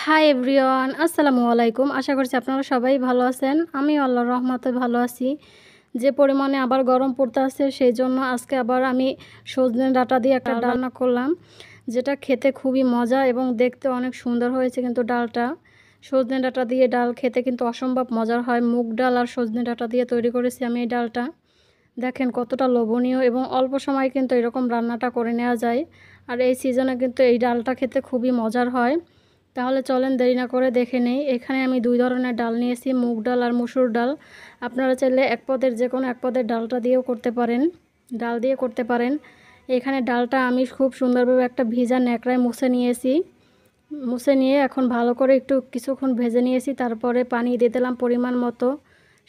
Hi everyone, আসসালামু আলাইকুম। আশা করছি আপনারা সবাই ভালো আছেন। আমি আল্লাহর রহমতে ভালো আছি। যে পরিমাণে আবার গরম পড়তে আছে, সেই জন্য আজকে আবার আমি সজনে ডাঁটা দিয়ে একটা ডাল রান্না করলাম, যেটা খেতে খুবই মজা এবং দেখতে অনেক সুন্দর হয়েছে। কিন্তু ডালটা সজনে ডাঁটা দিয়ে ডাল খেতে কিন্তু অসম্ভব মজার হয়। মুগ ডাল আর সজনে ডাঁটা দিয়ে তৈরি করেছি আমি এই ডালটা। দেখেন কতটা লোভনীয় এবং অল্প সময়ে কিন্তু এরকম রান্নাটা করে নেওয়া যায়। আর এই সিজনে কিন্তু এই ডালটা খেতে খুবই মজার হয়। তাহলে চলেন দেরি না করে দেখে নেই। এখানে আমি দুই ধরনের ডাল নিয়েছি, মুগ ডাল আর মসুর ডাল। আপনারা চাইলে এক পদের যে কোনো এক পদের ডালটা দিয়েও করতে পারেন, ডাল দিয়ে করতে পারেন। এখানে ডালটা আমি খুব সুন্দরভাবে একটা ভিজা ন্যাকড়ায় মুছে নিয়েছি। মুছে নিয়ে এখন ভালো করে একটু কিছুক্ষণ ভেজে নিয়েছি। তারপরে পানি দিয়ে দিলাম পরিমাণ মতো,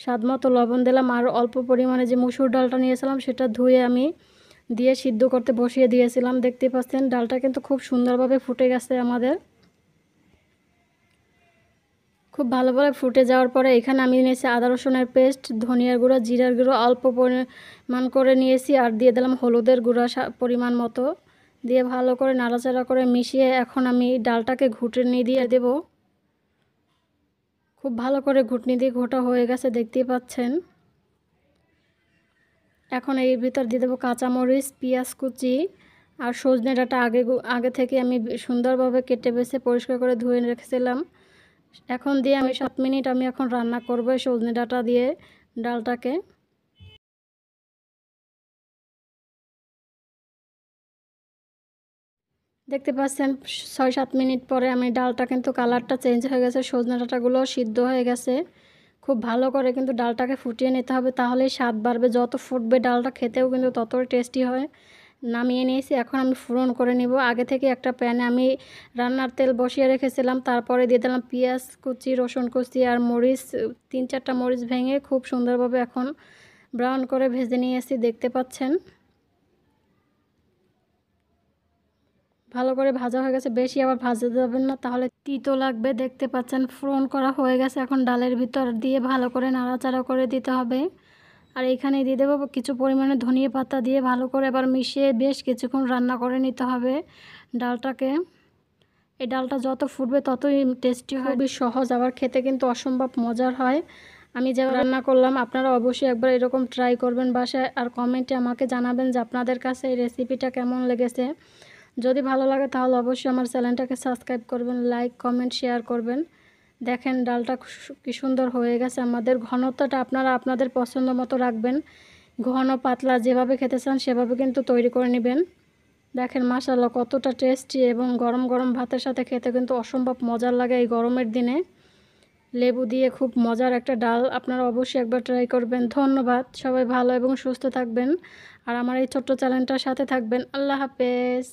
স্বাদ মতো লবণ দিলাম। আর অল্প পরিমাণে যে মসুর ডালটা নিয়েছিলাম সেটা ধুয়ে আমি দিয়ে সিদ্ধ করতে বসিয়ে দিয়েছিলাম। দেখতে পাচ্ছেন ডালটা কিন্তু খুব সুন্দরভাবে ফুটে গেছে আমাদের। খুব ভালোভাবে ফুটে যাওয়ার পরে এখানে আমি নিয়েছি আদা রসুনের পেস্ট, ধনিয়ার গুঁড়ো, জিরার গুঁড়ো অল্প পরিমাণ করে নিয়েছি। আর দিয়ে দিলাম হলুদের গুঁড়া পরিমাণ মতো, দিয়ে ভালো করে নাড়াচাড়া করে মিশিয়ে এখন আমি ডালটাকে ঘুটনি দিয়ে দেব। খুব ভালো করে ঘুটনি দিয়ে ঘোটা হয়ে গেছে, দেখতেই পাচ্ছেন। এখন এর ভিতর দিয়ে দেবো কাঁচামরিচ, পেঁয়াজ কুচি আর সজনে ডাঁটা আগে থেকে আমি সুন্দরভাবে কেটে বেছে পরিষ্কার করে ধুয়ে রেখেছিলাম। এখন দিয়ে আমি 7 মিনিট আমি এখন রান্না করব সজনে ডাঁটা দিয়ে ডালটাকে। দেখতে পাচ্ছেন 6-7 মিনিট পরে আমি ডালটা কিন্তু কালারটা চেঞ্জ হয়ে গেছে, সজনে ডাঁটাগুলো সিদ্ধ হয়ে গেছে। খুব ভালো করে কিন্তু ডালটাকে ফুটিয়ে নিতে হবে, তাহলেই স্বাদ বাড়বে। যত ফুটবে ডালটা খেতেও কিন্তু ততই টেস্টি হয়। নামিয়ে নিয়েছি, এখন আমি ফোড়ন করে নিব। আগে থেকে একটা প্যানে আমি রান্নার তেল বসিয়ে রেখেছিলাম। তারপরে দিয়ে দিলাম পেঁয়াজ কুচি, রসুন কুচি আর মরিচ, 3-4টা মরিচ ভেঙে খুব সুন্দরভাবে এখন ব্রাউন করে ভেজে নিয়েছি, দেখতে পাচ্ছেন। ভালো করে ভাজা হয়ে গেছে, বেশি আবার ভাজতে যাবেন না, তাহলে তিতো লাগবে। দেখতে পাচ্ছেন ফোড়ন করা হয়ে গেছে। এখন ডালের ভিতর দিয়ে ভালো করে নাড়াচাড়া করে দিতে হবে। আর এইখানে দিয়ে দেবো কিছু পরিমাণে ধনিয়া পাতা, দিয়ে ভালো করে এবার মিশিয়ে বেশ কিছুক্ষণ রান্না করে নিতে হবে ডালটাকে। এই ডালটা যত ফুটবে ততই টেস্টি হয়, খুবই সহজ, আবার খেতে কিন্তু অসম্ভব মজার হয়। আমি যেভাবে রান্না করলাম আপনারা অবশ্যই একবার এরকম ট্রাই করবেন বাসায়। আর কমেন্টে আমাকে জানাবেন যে আপনাদের কাছে এই রেসিপিটা কেমন লেগেছে। যদি ভালো লাগে তাহলে অবশ্যই আমার চ্যানেলটাকে সাবস্ক্রাইব করবেন, লাইক কমেন্ট শেয়ার করবেন। দেখেন ডালটা কি সুন্দর হয়ে গেছে আমাদের। ঘনত্বটা আপনারা আপনাদের পছন্দ মতো রাখবেন, ঘন পাতলা যেভাবে খেতে চান সেভাবে কিন্তু তৈরি করে নেবেন। দেখেন মাশাআল্লাহ কতটা টেস্টি, এবং গরম গরম ভাতের সাথে খেতে কিন্তু অসম্ভব মজার লাগে এই গরমের দিনে। লেবু দিয়ে খুব মজার একটা ডাল, আপনারা অবশ্যই একবার ট্রাই করবেন। ধন্যবাদ, সবাই ভালো এবং সুস্থ থাকবেন। আর আমার এই ছোট্ট চ্যানেলটার সাথে থাকবেন। আল্লাহ হাফেজ।